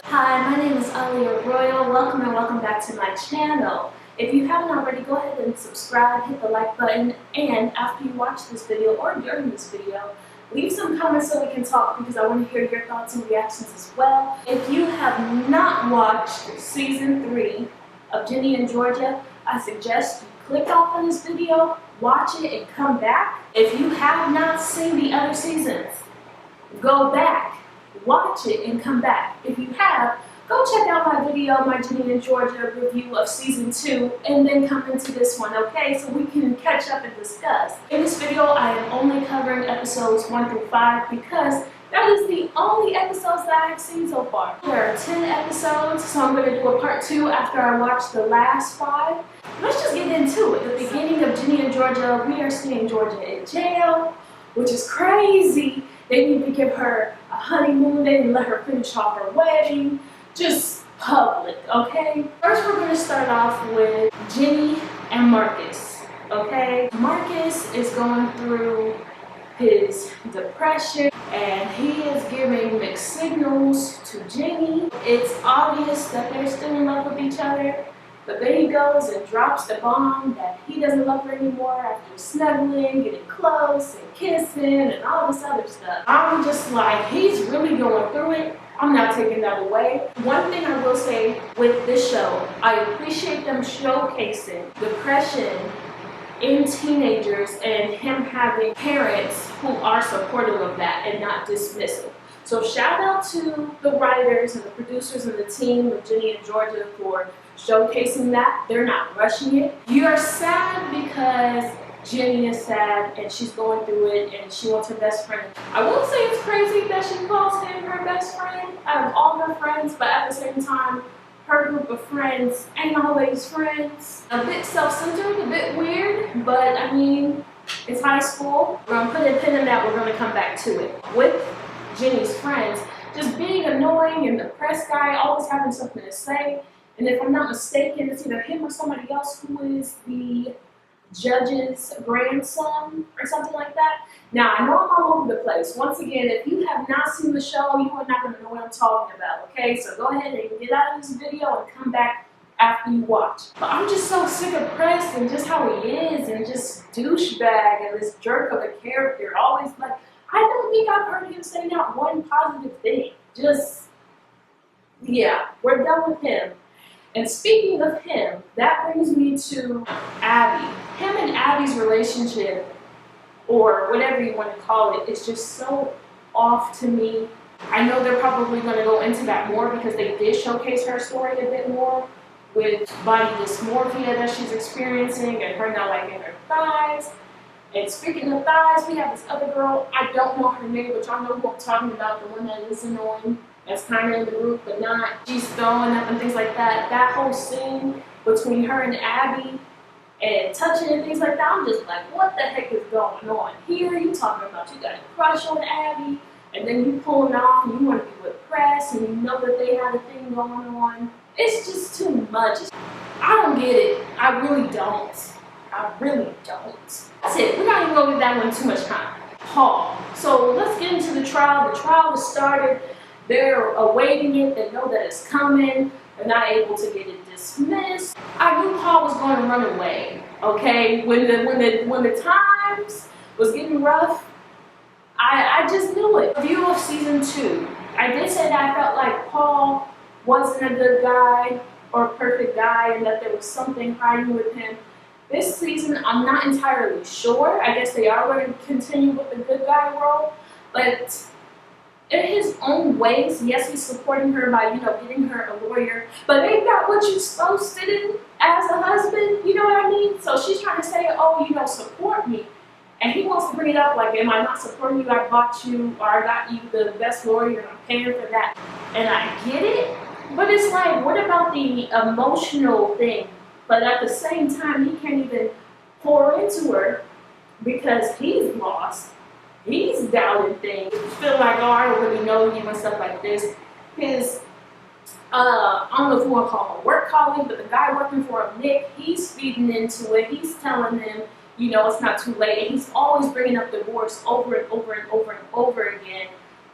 Hi, my name is Olia Royal. Welcome and welcome back to my channel. If you haven't already, go ahead and subscribe, hit the like button, and after you watch this video or during this video, leave some comments so we can talk because I want to hear your thoughts and reactions as well. If you have not watched season 3 of Ginny and Georgia, I suggest you click off on this video, watch it, and come back. If you have not seen the other seasons, go back, watch it, and come back. If you have, go check out my video, my Ginny and Georgia review of season 2, and then come into this one, okay? So we can catch up and discuss. In this video, I am only covering episodes 1 through 5 because that is the only episodes that I have seen so far. There are 10 episodes, so I'm going to do a part 2 after I watch the last 5. Let's just get into it. The beginning of Ginny and Georgia, we are seeing Georgia in jail, which is crazy. They need to give her a honeymoon. They didn't let her finish off her wedding. Just public, okay? First, we're going to start off with Ginny and Marcus, okay? Marcus is going through his depression, and he is giving mixed signals to Ginny. It's obvious that they're still in love with each other, but then he goes and drops the bomb that he doesn't love her anymore after snuggling, getting close, and kissing, and all this other stuff. I'm just like, he's really going through it. I'm not taking that away. One thing I will say with this show, I appreciate them showcasing depression in teenagers and him having parents who are supportive of that and not dismissive. So shout out to the writers and the producers and the team of Ginny and Georgia for showcasing that. They're not rushing it. You're sad because Ginny is sad and she's going through it and she wants her best friend. I won't say it's crazy that she calls him her best friend out of all her friends, but at the same time, her group of friends ain't always friends. A bit self-centered, a bit weird, but I mean, it's high school. We're gonna put a pin in that, we're gonna come back to it. With Ginny's friends, just being annoying and the press guy, always having something to say. And if I'm not mistaken, it's either him or somebody else who is the judge's grandson or something like that. Now, I know I'm all over the place. Once again, if you have not seen the show, you are not going to know what I'm talking about, okay? So go ahead and get out of this video and come back after you watch. But I'm just so sick of press and just how he is and just douchebag and this jerk of a character. Always like, I don't think I've heard him say not one positive thing. Just, yeah, we're done with him. And speaking of him, that brings me to Abby. Him and Abby's relationship, or whatever you want to call it, is just so off to me. I know they're probably going to go into that more because they did showcase her story a bit more with body dysmorphia that she's experiencing and her not liking her thighs. And speaking of thighs, we have this other girl, I don't know her name, but y'all know who I'm talking about, the one that is annoying. That's kind of in the group, but not. She's throwing up and things like that. That whole scene between her and Abby and touching and things like that, I'm just like, what the heck is going on here? You talking about you got a crush on Abby, and then you pulling off and you want to be with press, and you know that they had a thing going on. It's just too much. I don't get it. I really don't. I really don't. That's it. We're not even going to give that one too much time. Paul. So let's get into the trial. The trial has started. They're awaiting it. They know that it's coming. They're not able to get it dismissed. I knew Paul was going to run away. Okay, when the times was getting rough, I just knew it. Review of season 2. I did say that I felt like Paul wasn't a good guy or a perfect guy, and that there was something hiding with him. This season, I'm not entirely sure. I guess they are going to continue with the good guy role, but in his own ways, yes, he's supporting her by, getting her a lawyer, but ain't that what you're supposed to do as a husband? You know what I mean? So she's trying to say, oh, support me. And he wants to bring it up like, am I not supporting you? I bought you, or I got you the best lawyer, and I'm paying for that. And I get it, but it's like, what about the emotional thing? But at the same time, he can't even pour into her because he's lost. He's doubting things. Feel like, oh, I don't really know you and stuff like this. His, I don't know if you want to call him a work colleague, but the guy working for him, Nick, he's feeding into it. He's telling him, it's not too late. And he's always bringing up divorce over and over and over and over again.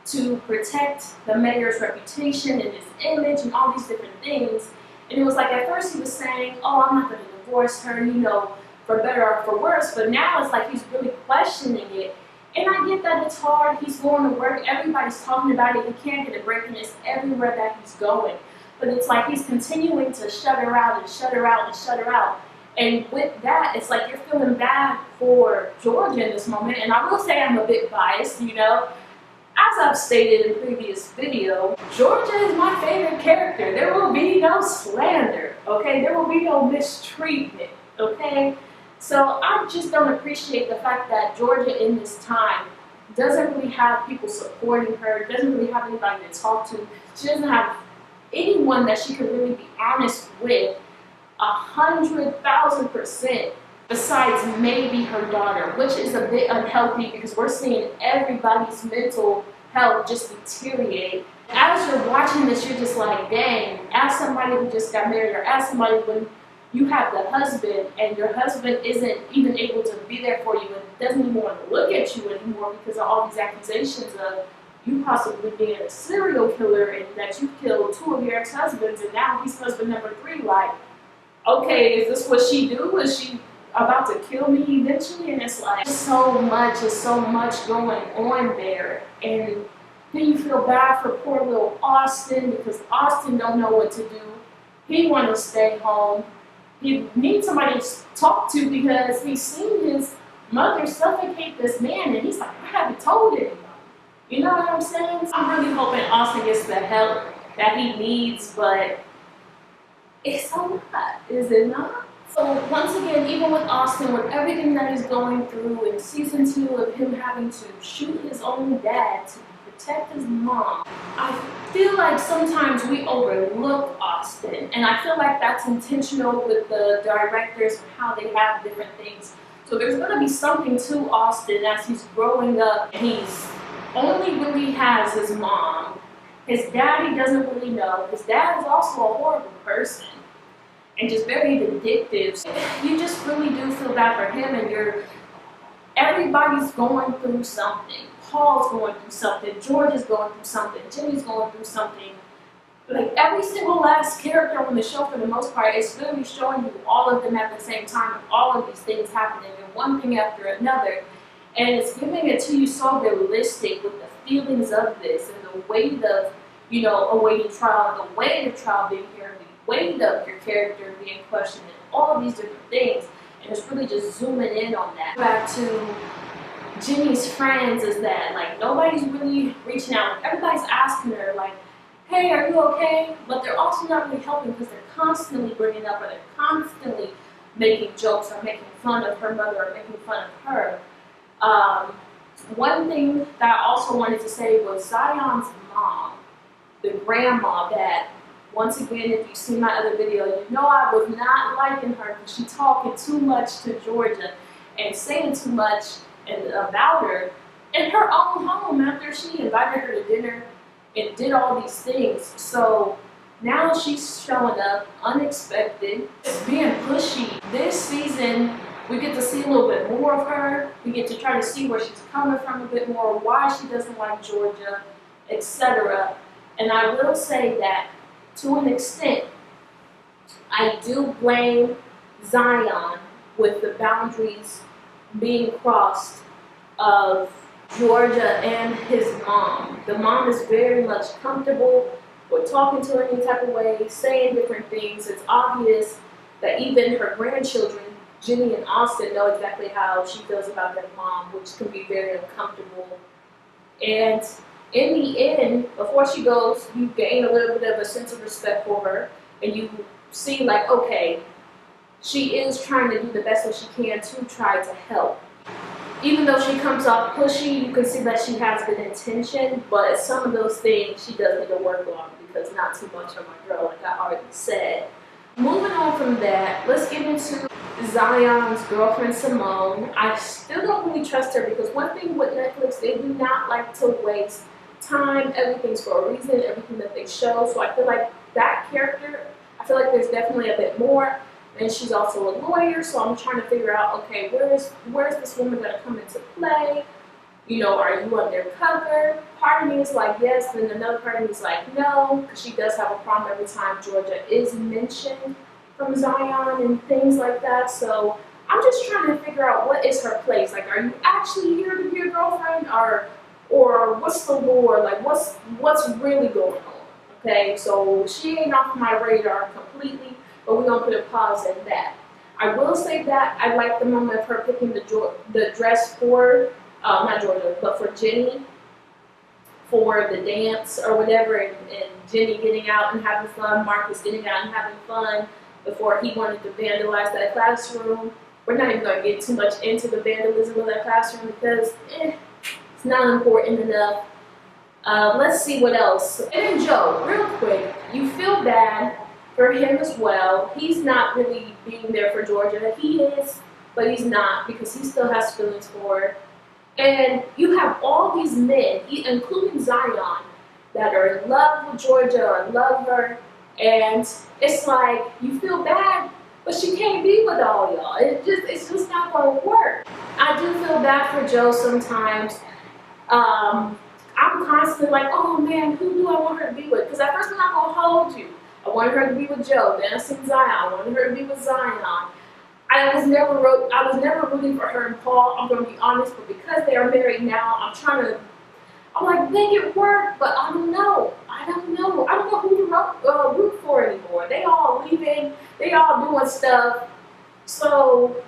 to protect the mayor's reputation and his image and all these different things. And it was like at first he was saying, oh, I'm not going to divorce her, you know, for better or for worse. But now it's like he's really questioning it. And I get that it's hard. He's going to work. Everybody's talking about it. He can't get a break, and it's everywhere that he's going. But it's like he's continuing to shut her out and shut her out and shut her out. And with that, it's like you're feeling bad for Georgia in this moment. And I will say I'm a bit biased, you know. As I've stated in previous video, Georgia is my favorite character. There will be no slander, okay? There will be no mistreatment, okay? So I just don't appreciate the fact that Georgia in this time doesn't really have people supporting her, doesn't really have anybody to talk to. She doesn't have anyone that she could really be honest with 100,000%. Besides maybe her daughter, which is a bit unhealthy because we're seeing everybody's mental health just deteriorate. As you're watching this, you're just like, dang, as somebody who just got married, or as somebody when you have the husband and your husband isn't even able to be there for you and doesn't even want to look at you anymore because of all these accusations of you possibly being a serial killer and that you killed 2 of your ex-husbands and now he's husband number 3, like, okay, is this what she do? Is she about to kill me eventually? And it's like so much going on there. And then you feel bad for poor little Austin because Austin don't know what to do. He want to stay home. He needs somebody to talk to because he's seen his mother suffocate this man and he's like, I haven't told anybody. You know what I'm saying? I'm really hoping Austin gets the help that he needs, but it's a lot, is it not? So once again, even with Austin, with everything that he's going through in season 2 of him having to shoot his own dad to protect his mom, I feel like sometimes we overlook Austin. And I feel like that's intentional with the directors and how they have different things. So there's going to be something to Austin as he's growing up. He's only really has his mom. His dad he doesn't really know. His dad is also a horrible person and just very vindictive. You just really do feel bad for him, and everybody's going through something. Paul's going through something, George is going through something, Ginny's going through something. Like every single last character on the show for the most part is literally showing you all of them at the same time, all of these things happening and one thing after another. And it's giving it to you so realistic with the feelings of this and the weight of, you know, awaiting trial, the weight of trial being here, the weight of your character being questioned, and all of these different things. And it's really just zooming in on that. Back to Ginny's friends is that, like, nobody's really reaching out. Everybody's asking her, like, hey, are you okay? But they're also not really helping because they're constantly bringing up or they're constantly making jokes or making fun of her mother or making fun of her. One thing that I also wanted to say was Zion's mom, the grandma that, once again, if you've seen my other video, you know I was not liking her because she talking too much to Georgia and saying too much about her in her own home after she invited her to dinner and did all these things. So now she's showing up unexpected, being pushy. This season, we get to see a little bit more of her. We get to try to see where she's coming from a bit more, why she doesn't like Georgia, etc. And I will say that, to an extent, I do blame Zion with the boundaries being crossed of Georgia and his mom. The mom is very much comfortable with talking to her any type of way, saying different things. It's obvious that even her grandchildren, Ginny and Austin, know exactly how she feels about their mom, which can be very uncomfortable. And in the end, before she goes, you gain a little bit of a sense of respect for her, and you see like, okay, she is trying to do the best that she can to try to help. Even though she comes off pushy, you can see that she has good intention, but some of those things she does need to work on because not too much on my girl, like I already said. Moving on from that, let's get into Zion's girlfriend Simone. I still don't really trust her because one thing with Netflix, they do not like to waste time. Everything's for a reason, everything that they show. So I feel like that character, I feel like there's definitely a bit more. And she's also a lawyer, so I'm trying to figure out, okay, where is this woman going to come into play? You know, are you undercover? Part of me is like yes, and another part of me is like no, because she does have a problem every time Georgia is mentioned from Zion and things like that. So I'm just trying to figure out what is her place. Like, are you actually here to be a girlfriend, or what's the lore? Like, what's really going on? Okay, so she ain't off my radar completely, but we're gonna put a pause at that. I will say that I like the moment of her picking the dress for, not Georgia, but for Ginny, for the dance or whatever, and Ginny getting out and having fun, Marcus getting out and having fun before he wanted to vandalize that classroom. We're not even going to get too much into the vandalism of that classroom because it's not important enough. Let's see what else. And then Joe, real quick, you feel bad for him as well. He's not really being there for Georgia. He is, but he's not because he still has feelings for her. And you have all these men, including Zion, that are in love with Georgia or love her, and it's like you feel bad, but she can't be with all y'all. It's just not gonna work. I do feel bad for Joe sometimes. I'm constantly like, oh man, who do I want her to be with? Because at first I'm not gonna hold you. I wanted her to be with Joe. Then I seen Zion. I wanted her to be with Zion. I was never rooting for her and Paul. I'm gonna be honest, but because they are married now, I'm like, make it work, but I don't know. I don't know who to root for anymore. They all leaving. They all doing stuff. So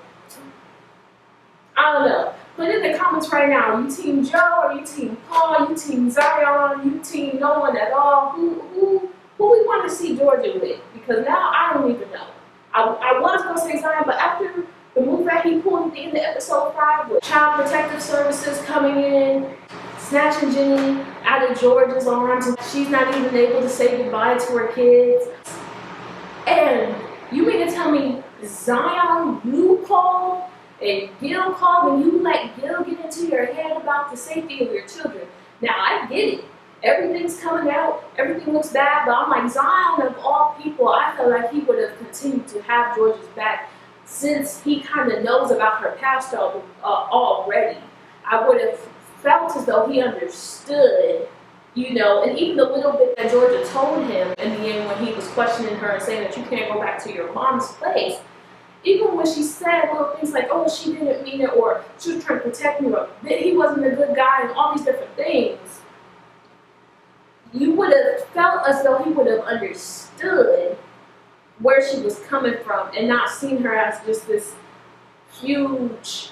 I don't know. Put in the comments right now. You team Joe or you team Paul? You team Zion? You team no one at all? Who we want to see Georgia with? Because now I don't even know. I was going to say Zion, but after the move that he pulled at the end of episode 5 with Child Protective Services coming in, snatching Ginny out of Georgia's arms, and she's not even able to say goodbye to her kids. And you mean to tell me Zion, you called and Gil called and you let Gil get into your head about the safety of your children? Now I get it. Everything's coming out, everything looks bad, but I'm like, Zion of all people, I feel like he would have continued to have Georgia's back since he kind of knows about her past already. I would have felt as though he understood, you know, and even the little bit that Georgia told him in the end when he was questioning her and saying that you can't go back to your mom's place, even when she said little things like, oh, she didn't mean it, or she was trying to protect me, or that he wasn't a good guy, and all these different things, you would have felt as though he would have understood where she was coming from and not seen her as just this huge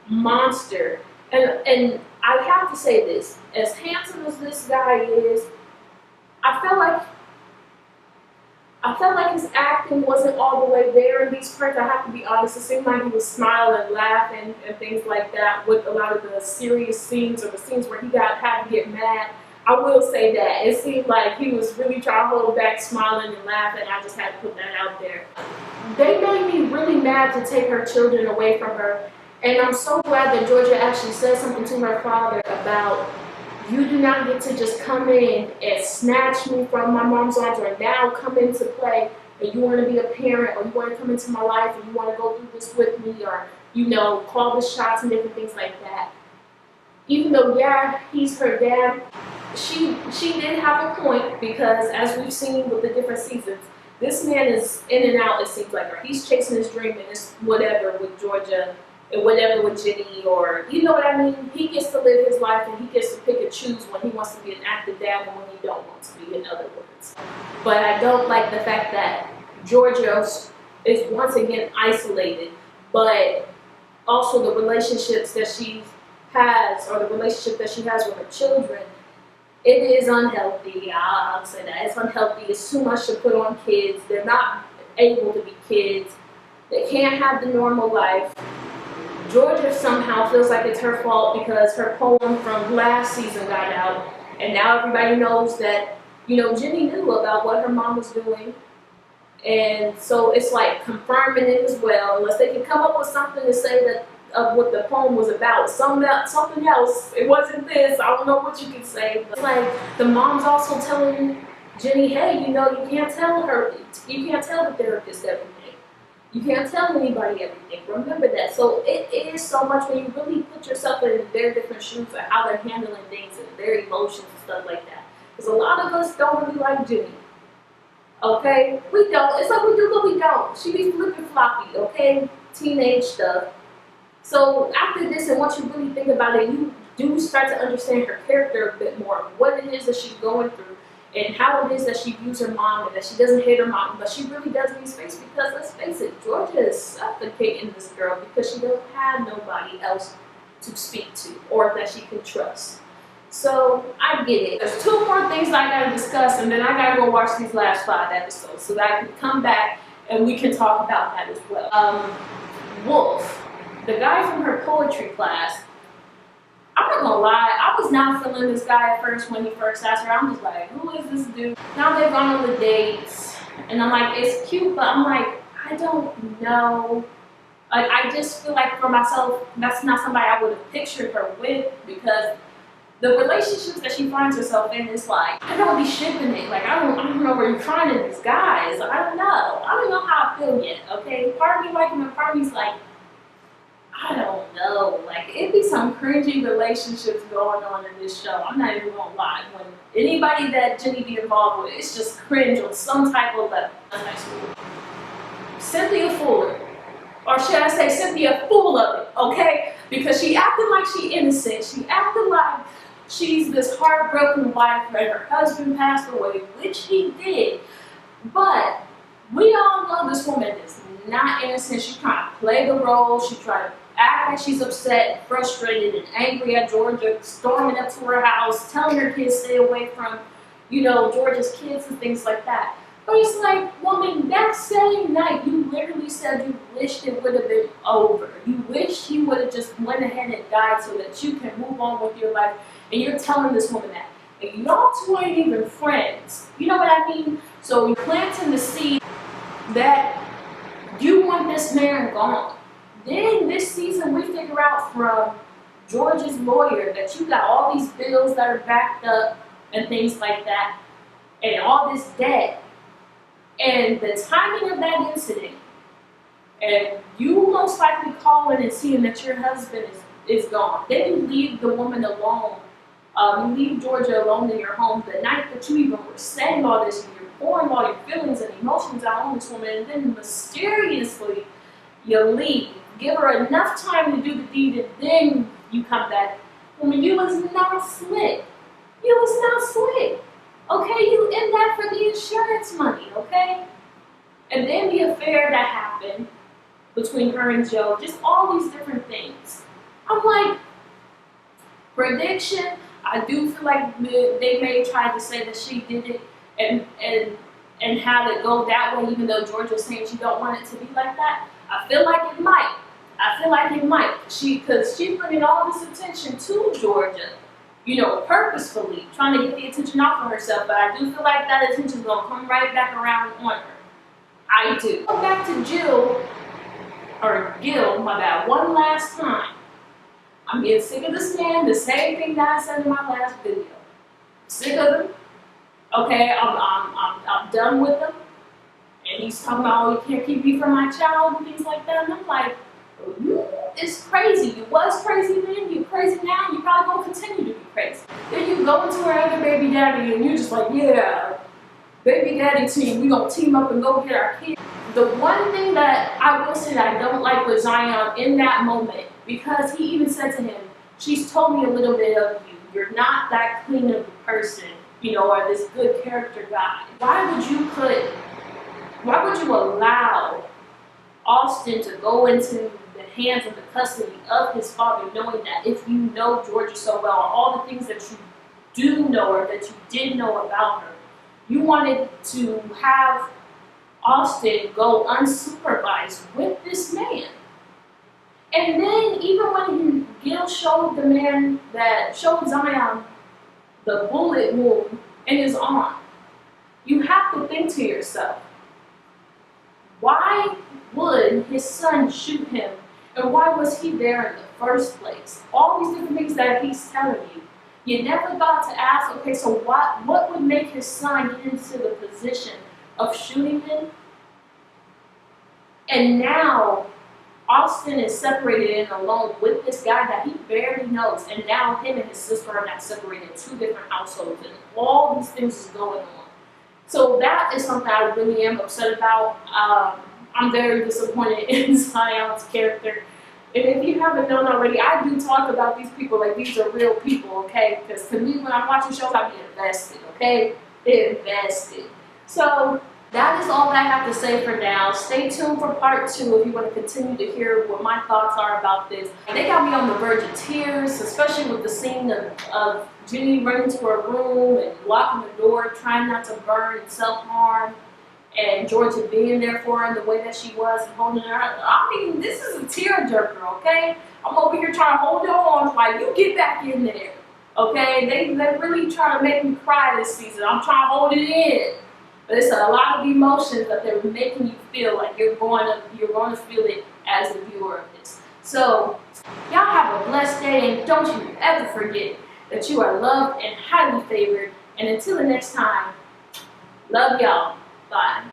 monster. And I have to say this, as handsome as this guy is, I felt like his acting wasn't all the way there in these parts. I have to be honest, it seemed like he was smiling, laughing, and things like that with a lot of the serious scenes or the scenes where he had to get mad. I will say that. It seemed like he was really trying to hold back, smiling and laughing. I just had to put that out there. They made me really mad to take her children away from her. And I'm so glad that Georgia actually said something to her father about, you do not get to just come in and snatch me from my mom's arms or now come into play and you want to be a parent or you want to come into my life and you want to go through this with me or, you know, call the shots and different things like that. Even though, yeah, he's her dad, she did have a point because as we've seen with the different seasons, this man is in and out, it seems like, or he's chasing his dream and it's whatever with Georgia and whatever with Ginny, or you know what I mean? He gets to live his life and he gets to pick and choose when he wants to be an active dad and when he don't want to be, in other words. But I don't like the fact that Georgia is once again isolated, but also the relationships that she has, or the relationship that she has with her children, it is unhealthy. I'll say that. It's unhealthy. It's too much to put on kids. They're not able to be kids. They can't have the normal life. Georgia somehow feels like it's her fault because her poem from last season got out, and now everybody knows that, you know, Ginny knew about what her mom was doing, and so it's like confirming it as well, unless they can come up with something to say that of what the poem was about, something else. It wasn't this. I don't know what you can say. But like the mom's also telling Ginny, hey, you know, you can't tell the therapist everything. You can't tell anybody everything. Remember that. So it is so much when you really put yourself in their different shoes and how they're handling things and their emotions and stuff like that. Because a lot of us don't really like Ginny. Okay? We don't. It's like we do, but we don't. She be flipping floppy, okay? Teenage stuff. So after this, and once you really think about it, you do start to understand her character a bit more, what it is that she's going through, and how it is that she views her mom, and that she doesn't hate her mom, but she really does need space because, let's face it, Georgia is suffocating this girl because she doesn't have nobody else to speak to or that she can trust. So I get it. There's 2 more things I gotta discuss, and then I gotta go watch these last 5 episodes so that I can come back and we can talk about that as well. Wolf. The guy from her poetry class, I'm not gonna lie, I was not feeling this guy at first when he first asked her. I'm just like, who is this dude? Now they've gone on the dates, and I'm like, it's cute, but I'm like, I don't know. Like, I just feel like for myself, that's not somebody I would have pictured her with, because the relationships that she finds herself in is like, I don't be shipping it. Like, I don't know where you're finding these guys. I don't know. I don't know how I feel yet, okay? Part of me like him, and part of me's like, I don't know, like it'd be some cringy relationships going on in this show. I'm not even gonna lie. When anybody that Ginny be involved with, it's just cringe on some type of level. High school. Cynthia Fuller, or should I say Cynthia full of it, okay? Because she acted like she innocent. She acted like she's this heartbroken wife and her husband passed away, which he did. But we all know this woman is not innocent. She's trying to play the role. She's trying to act like she's upset, frustrated, and angry at Georgia, storming up to her house, telling her kids stay away from, Georgia's kids and things like that. But it's like, woman, that same night, you literally said you wished it would have been over. You wished he would have just went ahead and died so that you can move on with your life. And you're telling this woman that. And y'all 2 ain't even friends. You know what I mean? So you're planting the seed that you want this man gone. Then this season we figure out from George's lawyer that you got all these bills that are backed up and things like that, and all this debt, and the timing of that incident, and you most likely calling and seeing that your husband is gone. Then you leave the woman alone. You leave Georgia alone in your home the night that you even were saying all this, and you're pouring all your feelings and emotions out on this woman, and then mysteriously you leave. Give her enough time to do the deed, and then you come back. Woman, you was not slick. You was not slick. Okay, you in that for the insurance money, okay? And then the affair that happened between her and Joe, just all these different things. I'm like, prediction, I do feel like they may try to say that she did it and have it go that way, even though Georgia was saying she don't want it to be like that. I feel like it might. Because she's bringing all this attention to Georgia, purposefully trying to get the attention off of herself. But I do feel like that attention's gonna come right back around on her. I do. Go back to Gil, my bad, one last time. I'm getting sick of this man. The same thing that I said in my last video. Sick of him. Okay, I'm done with him. And he's talking about, oh, you can't keep me from my child and things like that. And I'm like, it's crazy. You was crazy then, you crazy now, you probably gonna continue to be crazy. Then you go into her other baby daddy and you're just like, yeah, baby daddy team, we gonna team up and go get our kids. The one thing that I will say that I don't like with Zion in that moment, because he even said to him, she's told me a little bit of you. You're not that clean of a person, or this good character guy. Why would you allow Austin to go into the hands of the custody of his father, knowing that if you know Georgia so well, all the things that you do know or that you did know about her, you wanted to have Austin go unsupervised with this man. And then even when Gil showed showed Zion the bullet wound in his arm, you have to think to yourself, why would his son shoot him, and why was he there in the first place? All these different things that he's telling you. You never thought to ask, okay, so what would make his son get into the position of shooting him? And now Austin is separated and alone with this guy that he barely knows. And now him and his sister are now separated, 2 different households, and all these things is going on. So that is something I really am upset about. I'm very disappointed in Zion's character. And if you haven't known already, I do talk about these people like these are real people, okay? Because to me, when I'm watching shows, I be invested, okay? Invested. So that is all that I have to say for now. Stay tuned for part 2 if you want to continue to hear what my thoughts are about this. They got me on the verge of tears, especially with the scene of Ginny running to her room and locking the door, trying not to burn and self-harm, and Georgia being there for her in the way that she was and holding her. I mean, this is a tearjerker, okay? I'm over here trying to hold it on while you get back in there, okay? They really trying to make me cry this season. I'm trying to hold it in. But it's a lot of emotions that they're making you feel like you're going to feel it as a viewer of this. So, y'all have a blessed day, and don't you ever forget that you are loved and highly favored. And until the next time, love y'all. Bye.